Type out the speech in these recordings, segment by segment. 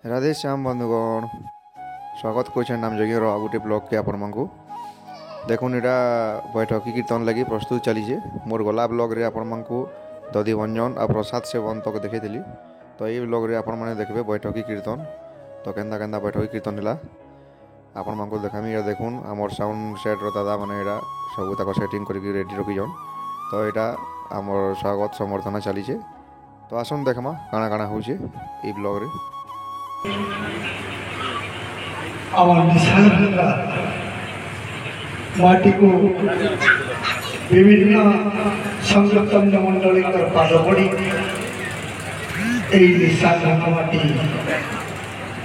ରାଧେଶ୍ୟାମ ବନ୍ଧୁଗଣ ସ୍ୱାଗତ କରୁଛେନ୍ ନାମ ଯଜ୍ଞର ଆଉ ଗୋଟେ ବ୍ଲଗ୍କେ ଆପଣମାନଙ୍କୁ ଦେଖୁନ୍ ଏଇଟା ବୈଠକି କୀର୍ତ୍ତନ ଲାଗି ପ୍ରସ୍ତୁତ ଚାଲିଛେ ମୋର ଗଲା ବ୍ଲଗ୍ରେ ଆପଣମାନଙ୍କୁ ଦଧିଭଞ୍ଜନ ଆଉ ପ୍ରସାଦ ସେବନ ତକ ଦେଖେଇଥିଲି ତ ଏଇ ବ୍ଲଗ୍ରେ ଆପଣମାନେ ଦେଖିବେ ବୈଠକି କୀର୍ତ୍ତନ ତ କେନ୍ତା କେନ୍ତା ବୈଠକି କୀର୍ତ୍ତନ ହେଲା ଆପଣମାନଙ୍କୁ ଦେଖାମି ଏଇଟା ଦେଖୁନ୍ ଆମର ସାଉଣ୍ଡ ସେଟ୍ର ଦାଦାମାନେ ଏଇଟା ସବୁ ତାକ ସେଟିଂ କରିକି ରେଡ଼ି ରଖିଛନ୍ ତ ଏଇଟା ଆମର ସ୍ୱାଗତ ସମର୍ଥନା ଚାଲିଛେ ତ ଆସନ୍ ଦେଖମା କାଣା କାଣା ହଉଛେ ଏଇ ବ୍ଲଗ୍ରେ আমার নিশানরা মাটিକୁ বিভিন্ন সংরক্ষণ মণ্ডলীଙ୍କର ପାଦ ପଡ଼ି এই নিশান মাটি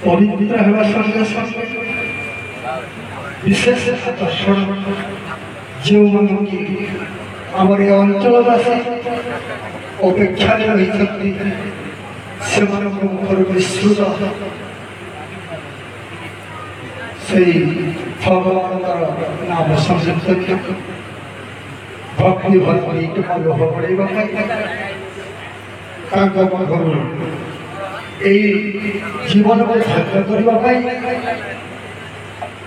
পবিত্র ହେବା ସଙ୍ଗେ ସଙ୍ଗେ ବିଶେଷ ଆକର୍ଷଣ ଯେଉଁମାନଙ୍କୁ ଆମର ଏ ଅଞ୍ଚଳବାସୀ ଅପେକ୍ଷାରେ ରହିଛନ୍ତି ସେମାନଙ୍କ ମୁଖରୁ ବିସ୍ତୃତ সেই ভগবানଙ୍କର ନାମ ସଂକୀର୍ତ୍ତନ ଭକ୍ତି ଭକ୍ତି ଲୋଭ ପଡ଼େଇବା ପାଇଁ ତାଙ୍କ ପାଖରୁ ଏଇ ଜୀବନକୁ ଧନ୍ୟ କରିବା ପାଇଁ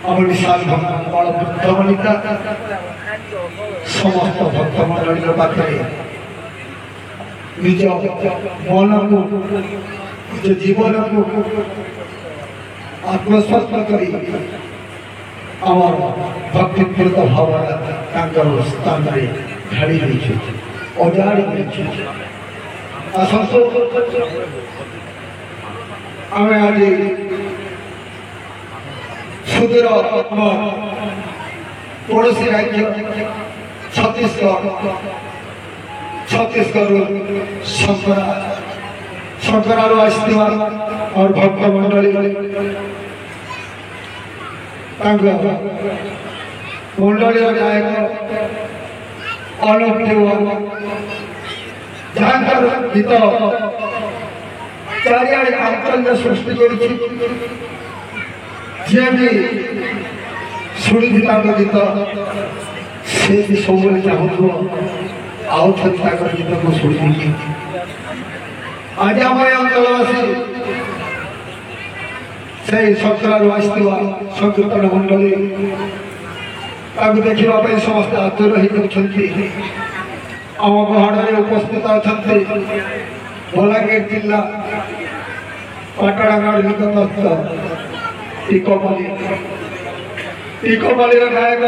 ଆମ ବିଶାଳ ଭକ୍ତମଣ୍ଡଳ ବୃଦ୍ଧବନିତା ସମସ୍ତ ଭକ୍ତମଣ୍ଡଳୀର ପାଖରେ ନିଜ ମନକୁ ନିଜ ଜୀବନକୁ आत्मस्वस्त करी आमर भक्तिपूर्ण भावना तांकर स्थान रे ढाली दैछि ओजाड़ी दैछि असंतो आमे आज सुदूर पड़ोसी राज्य छत्तीसगढ़ शंकरारू आसथिबा और भक्त मंडली मंडली नायक अनुप देव जहाँ गीत चारिआडे चांचल्य सृष्टि करुछि जे भी शुणी गीत से भी सब चाहूँ आउ गीत को शुणी आज आम अंचलवासी से शंकरारू आसथिबा संकीर्तन मंडली देखा समस्त आग्रही होती आम गहड़े उपस्थित अच्छा बलांगीर जिला पाटणागढ़ निकटस्थ टीकमली नायक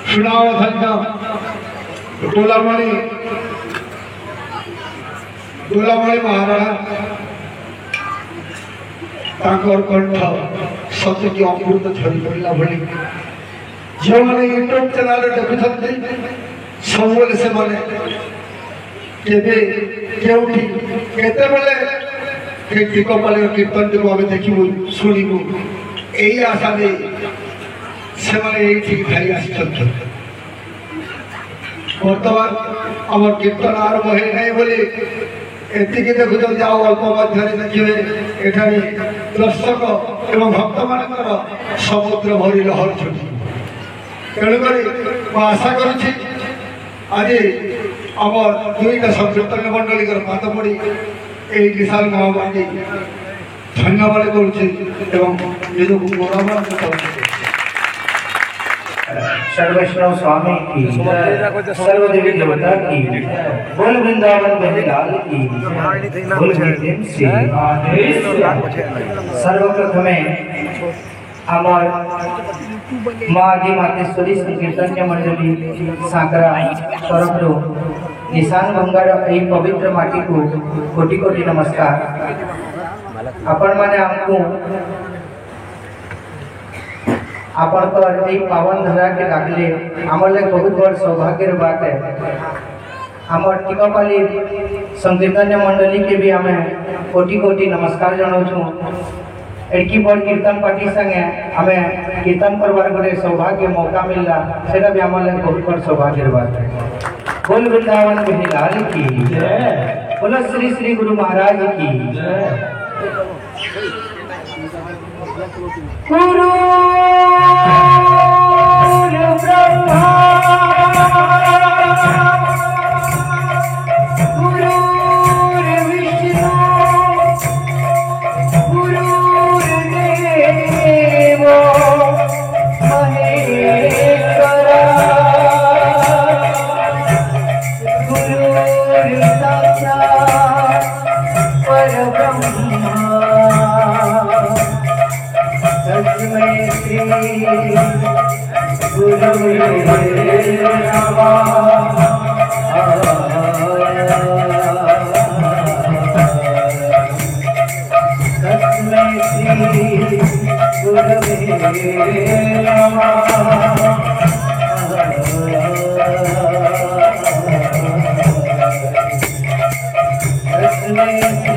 सुनाम धन्य डोलामणि महाराणा कंठ सत्य की अमृत झरी पड़ा भाई जो मैंने यूट्यूब चैनल देखुं सब से टीकमली कीर्तन को आम देखू शुणु यही आशा नहीं से भाई बर्तमान आम कीर्तन आरंभ होना बोली एति देखुं जाओ अल्प मध्य देखिए एठारे दर्शक एवं भक्त मानकर समुद्र भरी लहर छुटी तेणुक आशा करुच्ची आज आम दुईटा संकीर्तन मंडली पाद पड़ी यही विशाल महामाटी धन्यवाद करुच्ची निजक गौरवान्वित करुच्ची सर्वैष्णव स्वामी की सर्वदेवी देवता की बोल वृंदावन बलिलाल की बोल सर्वप्रथमे आमर माँ आदि मातेश्वरी संकीर्तन मंडली सांकरा तरफ निशान गंगार यही पवित्र माटी को कोटि कोटि नमस्कार आपण माने हमको आपण पावन धरा के डाकले आमर लगे बहुत बड़ सौभाग्य बात है आमर टीकमली संकीर्तन मंडली के भी आम कोटि कोटि नमस्कार जनाऊँ एडकी बड़ कीर्तन पार्टी संगे आम कीर्तन करवार गोटे सौभाग्य मौका मिलला सेटा भी आमर लगे बहुत बड़ सौभाग्य बात है बोल वृंदावन बिहारी की बोलो श्री श्री गुरु महाराज की गुरु ब्रह्मा गुरु विष्णु परब्रह्मा तस्मै श्री गुरवे नमः। तस्मै श्री गुरवे नमः। तस्मै श्री गुरवे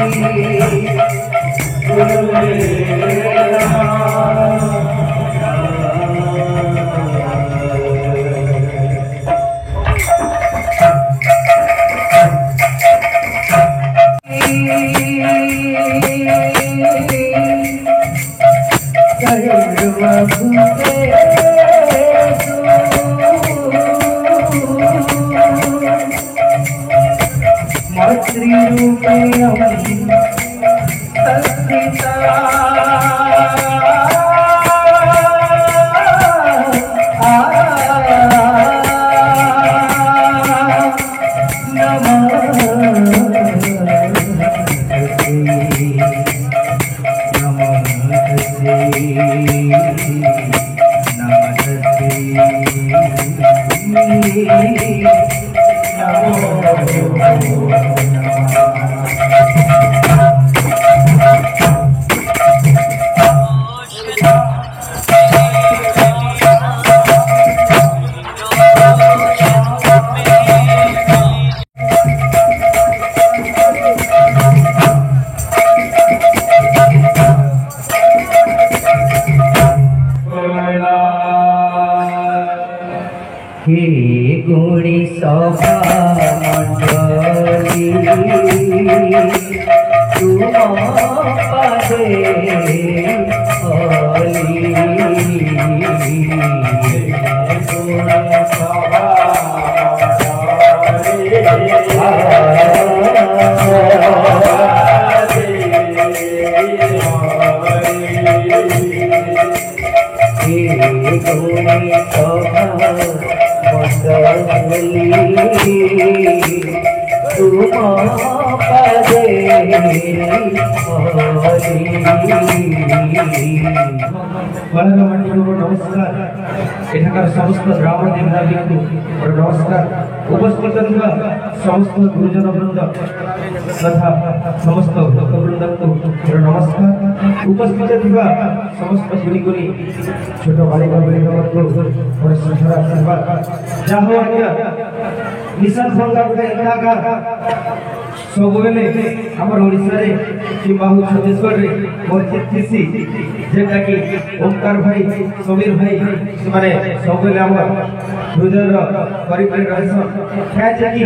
नमस्कार एठाकार समस्त ग्राम देवदादी को नमस्कार उपस्थित समस्त गुरुजन वृंद तथा समस्त भक्तवृंद को नमस्कार उपस्थित समस्त गुणी गुणी छोट बालिका बालिका को श्रद्धा आशीर्वाद जहाँ निशान सब बेले आमर ओडिशा रे किंबा छत्तीसगढ़ रे मोर चित्तीसी जेटा कि ओंकार भाई समीर भाई से माने सब बेले आमर हृदय करी करी रहसन क्या जे कि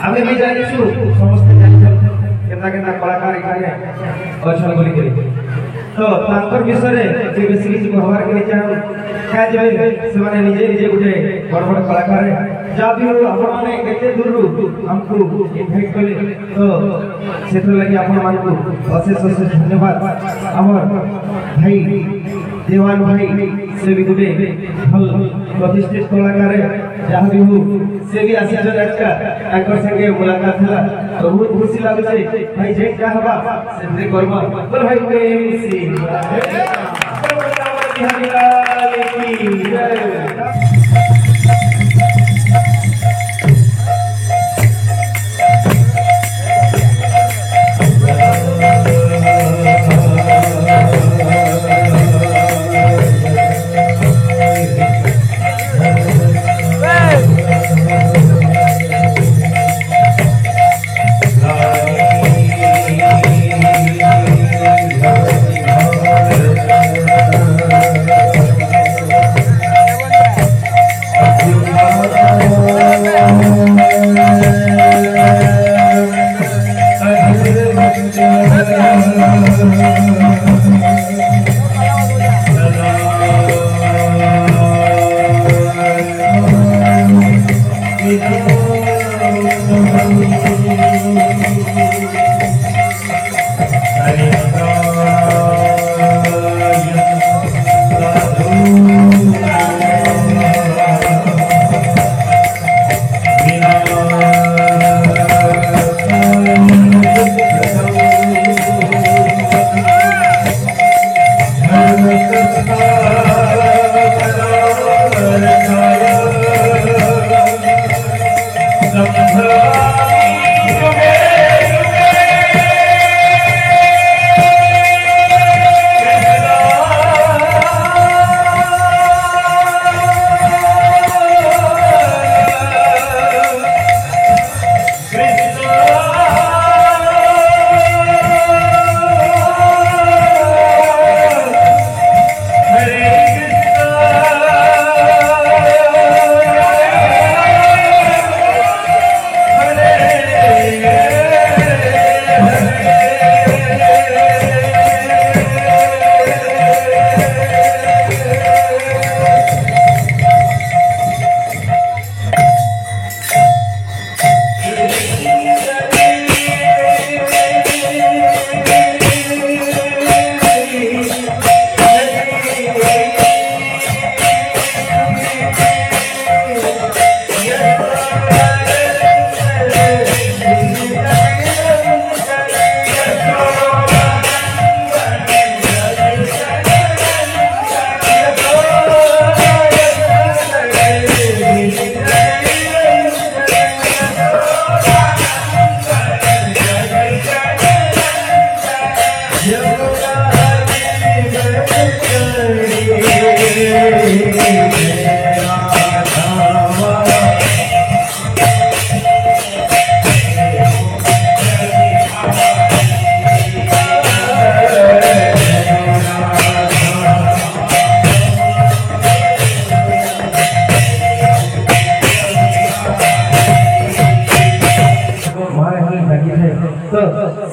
आमे भी जानि छु समस्त केना केना कलाकार इखाने अच्छा बोली करी तो तांकर विषय रे जे बेसी किछ कहबार के चाहू क्या जे से माने निजे निजे गुटे बड़ बड़ कलाकार है जाबी आपण माने केते दूर हमको इनवाइट कले तो क्षेत्र लगी आपण मानकु अशेष अशेष धन्यवाद हमर भाई देवान भाई से भी गुटे भल प्रतिष्ठित कलाकार जहाँ भी हो से भी आसी जन अच्छा ताकर संगे मुलाकात हला तो बहुत खुशी लागु छै भाई जे क्या हबा से करबा बोल भाई प्रेम से बिहारी लाल की जय।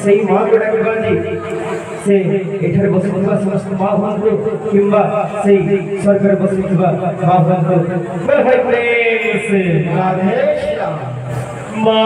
সেই মা গোটাকে বলছি সে এখানে বসে থাকা সমস্ত মা বোনকে কিংবা সেই সরকারে বসে থাকা মা বোনকে প্রেম সে রাধে শ্যাম মা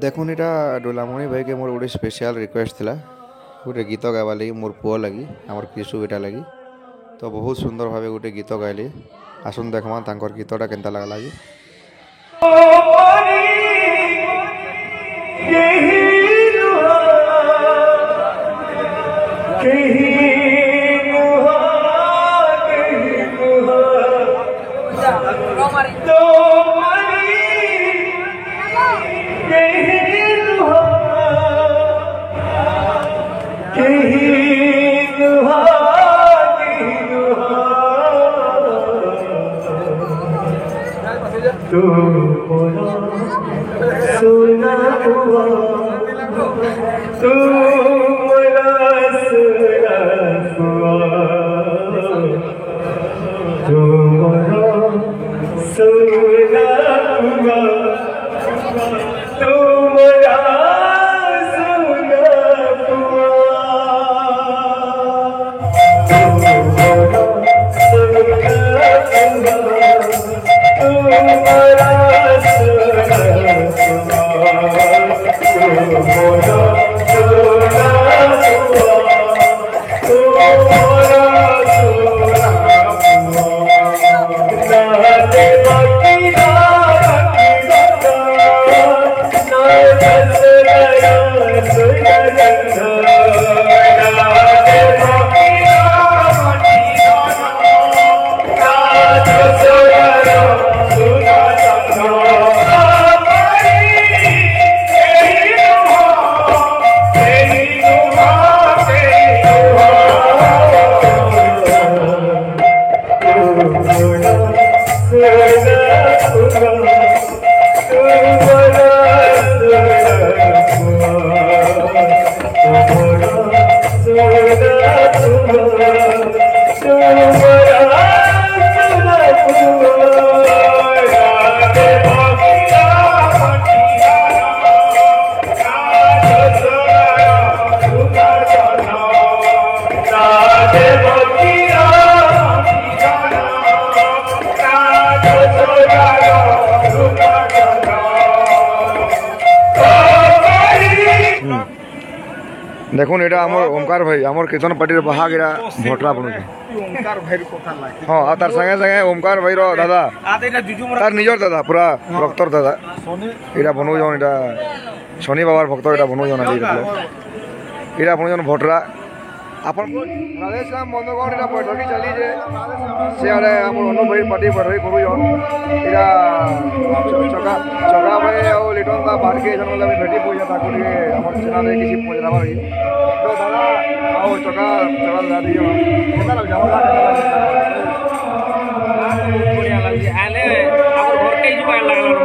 দেখুন এটা ডোলামণি ভাইকে মোর গোটে স্পেশাল রিকোয়েস্ট লা গোটে গীত গাইবার লাগি মোর পুଅ লাগি আমার কিশু বেটা লাগি তো বহুত সুন্দর ভাবে গোটে গীত গাইলে আসুন দেখমা তাঙ্কর গীতটা কেনতা লাগলা যে Suna দেখুন এটা আমার ওমকার ভাই আমার কীর্তন পার্টির বাহাগ এরা ভটরা বনুছে হ্যাঁ আর তার সাথে সাথে ওমকার ভাইর দাদা তার নিজের দাদা পুরা ভক্তর দাদা এটা বনৌজন এটা শনি বাবার ভক্ত এটা বনৌজন এটা বনৌজন ভটরা ଆପଣ ରାଧେଶ୍ୟାମ ବନ୍ଧୁଗଣ ଏଇଟା ବୈଠକି ଚାଲିଛେ ସିଆଡ଼େ ଆମର ଅନୁ ଭାଇ ପାର୍ଟି ବୈଠକି କରୁଛନ୍ ଏଇଟା ଚକା ଭାଇ ଆଉ ଲିଟନ୍ ତା ବାହାରକେ ଏଛନ୍ ବୋଲେ ଆମେ ଭେଟି ପଇସା ତାକୁ ଟିକେ ଆମର ସେନାରେ କିଛି ପଚରାବାର ଅଛି ତ ଦାଦା ଆଉ ଚକା ଦାଦା ଦେଇଛ କେନ୍ତା ଲାଗୁଛି ଆମର ବଢ଼ିଆ ଲାଗୁଛି ଆଲେ ଆମର ଘରକେ ଯିବା ଲାଗଲା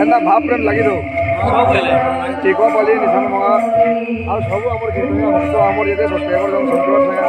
ଏନ୍ତା ଭାବ ପ୍ରେମ ଲାଗି ଦଉ ଟିକ ପଲି ନିଶାନ ମଙ୍ଗା ଆଉ ସବୁ ଆମର କୀର୍ତ୍ତନୀୟ ଭକ୍ତ ଆମର ଯେତେ ସବସ୍କ୍ରାଇବର ଜଣ ସନ୍ତୋଷ ଭାଇ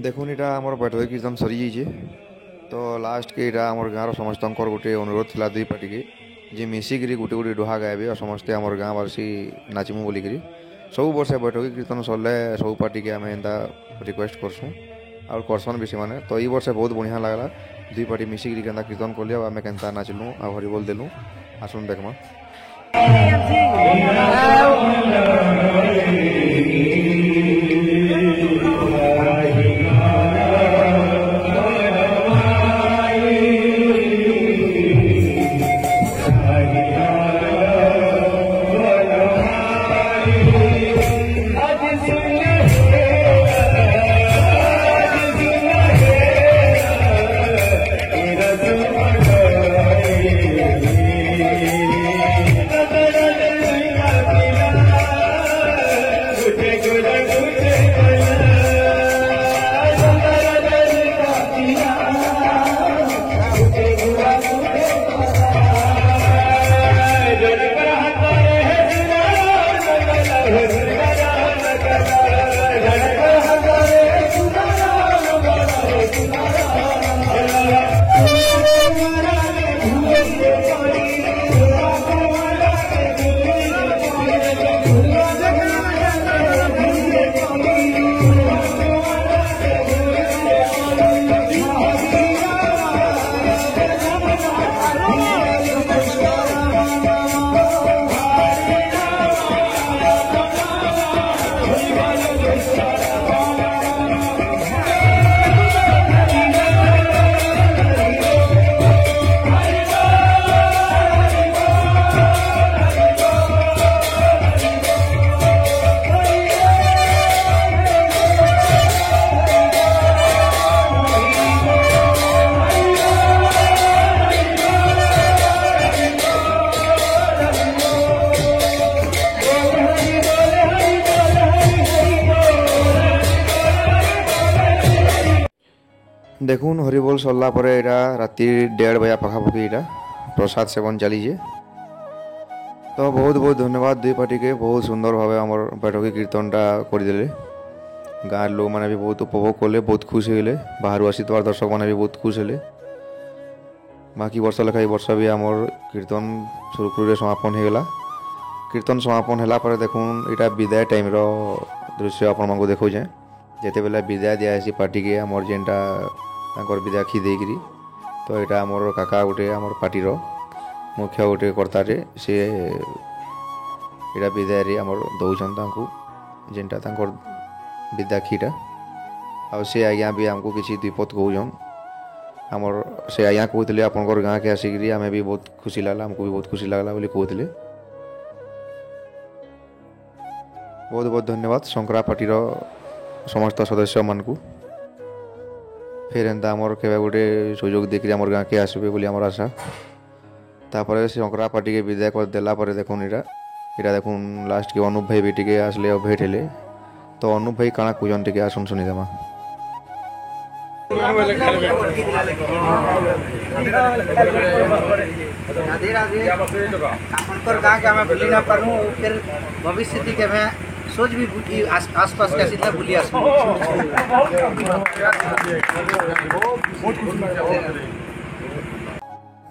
দেখুন এটা আমার বৈঠক কীর্তন সরি যাইছে তো লাস্টকে এটা আমার গাঁর সমস্তঙ্কর গোটে অনুরোধ লা দুই পার্টিকে যে মিশিকি গোটে গোটে ডোহা গাইবে আর সমস্তে আমার গাঁবাসী নাচমু বলিকি সবু বর্ষ বৈঠক কীর্তন সরলে সবু পার্টিকে আমি এন্তা রিকোয়েস্ট করছু আর করসন বেশি মানে তো এই বর্ষে বহুত বঢ়িয়া লাগলা দুই পার্টি মিশিকি কেন্তা কীর্তন করলি আর আমি কেন্তা নাচলু আর হরিবোল দেলু আসুন দেখমা দেখুন হরিবোল সরলা পরে এটা রাতি 1:30 বাজা পাখাপাখি এটা প্রসাদ সেবন চালিছে তো বহুত বহুত ধন্যবাদ দুই পার্টিকে বহুত সুন্দর ভাবে আমার বৈঠকি কীর্তনটা করে দিলে ଗାଁର ଲୋକମାନେ ବି ବହୁତ ଉପଭୋଗ କଲେ, ବହୁତ ଖୁସି ହେଲେ, ବାହାରୁ ଆସିଥିବା ଦର୍ଶକମାନେ ବି ବହୁତ ଖୁସି ହେଲେ। ବାକି ବର୍ଷ ଲେଖା ଏ ବର୍ଷ ବି ଆମର କୀର୍ତ୍ତନ ସୁରୁଖୁରୁରେ ସମାପନ ହେଇଗଲା। କୀର୍ତ୍ତନ ସମାପନ ହେଲା ପରେ ଦେଖୁନ୍ ଏଇଟା ବିଦାୟ ଟାଇମ୍ର ଦୃଶ୍ୟ ଆପଣମାନଙ୍କୁ ଦେଖାଉଛେଁ। ଯେତେବେଳେ ବିଦାୟ ଦିଆହେସି ପାର୍ଟିକେ ଆମର ଯେନ୍ଟା ତାଙ୍କର ବିଦାକ୍ଷୀ ଦେଇକିରି, ତ ଏଇଟା ଆମର କାକା ଗୋଟେ ଆମର ପାର୍ଟିର ମୁଖ୍ୟ ଗୋଟେ କର୍ତ୍ତାଟେ, ସିଏ ଏଇଟା ବିଦାୟରେ ଆମର ଦଉଛନ୍ ତାଙ୍କୁ ଯେନ୍ଟା ତାଙ୍କର ବିଦାକ୍ଷୀଟା। ଆଉ ସେ ଆଜ୍ଞା ବି ଆମକୁ କିଛି ଦୁଇ ପଦ କହୁଛନ୍। ଆମର ସେ ଆଜ୍ଞା କହୁଥିଲେ ଆପଣଙ୍କର ଗାଁକେ ଆସିକିରି ଆମେ ବି ବହୁତ ଖୁସି ଲାଗ୍ଲା, ଆମକୁ ବି ବହୁତ ଖୁସି ଲାଗ୍ଲା ବୋଲି କହୁଥିଲେ। ବହୁତ ବହୁତ ଧନ୍ୟବାଦ ଶଙ୍କରା ପାର୍ଟିର ସମସ୍ତ ସଦସ୍ୟମାନଙ୍କୁ। ଫେର୍ ଏନ୍ତା ଆମର କେବେ ଗୋଟେ ସୁଯୋଗ ଦେଇକିରି ଆମର ଗାଁକେ ଆସିବେ ବୋଲି ଆମର ଆଶା। ତାପରେ ଶଙ୍କରା ପାର୍ଟିକେ ବିଦାୟ କରିଦେଲା ପରେ ଦେଖୁନ୍ ଏଇଟା ଦେଖୁନ୍ ଲାଷ୍ଟକେ ଅନୁପ ଭାଇ ବି ଟିକେ ଆସିଲେ ଆଉ ଭେଟ ହେଲେ। ତ ଅନୁପ ଭାଇ କାଣା କହୁଛନ୍ ଟିକେ ଆସୁନ୍ ଶୁଣିଦେମା। राधे राधे आपनकर गाँव के हमें भूली ना पारू फिर भविष्य के मैं सोच भी आस पास के सीधा भूली आस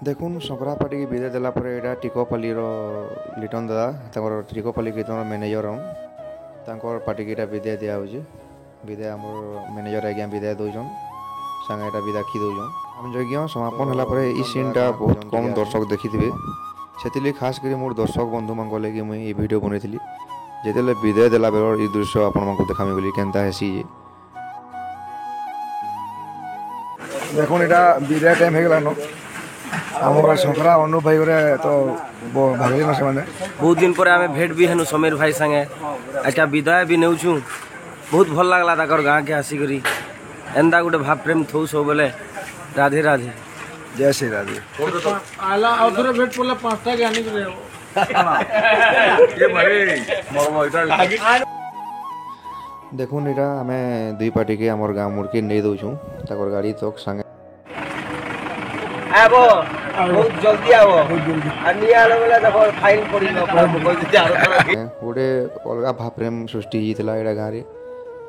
ଦେଖୁନ୍ ଶଙ୍କରା ପାର୍ଟିକେ ବିଦାୟ ଦେଲା ପରେ ଏଇଟା ଟିକପାଲିର ଲିଟନ ଦାଦା ତାଙ୍କର ଟିକପାଲି କୀର୍ତ୍ତନର ମ୍ୟାନେଜର ତାଙ୍କର ପାର୍ଟିକେ ଏଇଟା ବିଦାୟ ଦିଆହେଉଛି। ବିଦାୟ ଆମର ମ୍ୟାନେଜର ଆଜ୍ଞା ବିଦାୟ ଦଉଛନ୍, ସାଙ୍ଗେ ଏଇଟା ବିଦାକ୍ଷୀ ଦଉଛନ୍। ଆମ ଯଜ୍ଞ ସମାପନ ହେଲା ପରେ ଏଇ ସିନ୍ଟା ବହୁତ କମ୍ ଦର୍ଶକ ଦେଖିଥିବେ। ସେଥିଲାଗି ଖାସ୍ କରି ମୋର ଦର୍ଶକ ବନ୍ଧୁମାନଙ୍କ ଲାଗି ମୁଇଁ ଏଇ ଭିଡ଼ିଓ ବନେଇଥିଲି। ଯେତେବେଳେ ବିଦାୟ ଦେଲା ବେଳର ଏଇ ଦୃଶ୍ୟ ଆପଣମାନଙ୍କୁ ଦେଖାମି ବୋଲି କେନ୍ତା ହେସି ଯେ ଦେଖୁନ୍ ଏଇଟା ବିଦାୟ ଟାଇମ୍ ହେଇଗଲାନ। ଆମର ଶଙ୍କରା ଅନୁପ ଭାଇ ଗୁରେ ତ ଭାଗିଲେନ ସେମାନେ। बहुत दिन पर आम भेट भी हेनु समीर भाई संगे अच्छा विदाय भी नेउछू। बहुत भल लागला ताकर गाँ के आसिकरी एंदा गोटे भाव प्रेम थौ सब बेले। राधे राधे जय श्री राधे। आला आउथरे भेट पड़ला 5टा के आनी करे ଦେଖୁନ୍ ଏଇଟା ଆମେ ଦୁଇ ପାର୍ଟିକେ ଆମର ଗାଁ ମୁଡ଼କେ ନେଇ ଦେଉଛୁଁ ତାଙ୍କର ଗାଡ଼ି ତକ୍ ସାଙ୍ଗେ आबो बहुत जल्दी आबो आनी आलो बेले देखो फाइन पड़ी न कोई दे आरो ଗୋଟେ ଅଲଗା ଭାବ ପ୍ରେମ ସୃଷ୍ଟି ହେଇଥିଲା ଏଇଟା ଗାଁରେ।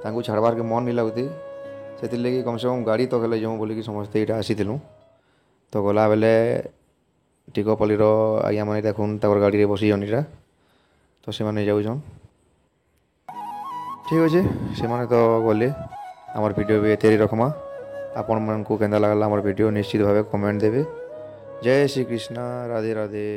ତାଙ୍କୁ ଛାଡ଼ବାର୍କେ ମନ ନାଇଁ ଲାଗୁଥି, ସେଥିର୍ଲାଗି କମ୍ସେ କମ୍ ଗାଡ଼ି ତକ୍ ହେଲେ ଯାଉଁ ବୋଲିକି ସମସ୍ତେ ଏଇଟା ଆସିଥିଲୁଁ। ତ ଗଲାବେଲେ ଟିକପଲ୍ଲୀର ଆଜ୍ଞାମାନେ ଦେଖୁନ୍ ତାଙ୍କର ଗାଡ଼ିରେ ବସିଛନ୍ ଏଇଟା, ତ ସେମାନେ ଯାଉଛନ୍। ଠିକ୍ ଅଛେ ସେମାନେ ତ ଗଲେ, ଆମର ଭିଡ଼ିଓ ବି ଏତେରେ ରଖ୍ମା। ଆପଣମାନଙ୍କୁ କେନ୍ତା ଲାଗ୍ଲା ଆମର ଭିଡ଼ିଓ ନିଶ୍ଚିତ ଭାବେ କମେଣ୍ଟ ଦେବେ। ଜୟ ଶ୍ରୀକୃଷ୍ଣ, ରାଧେ ରାଧେ।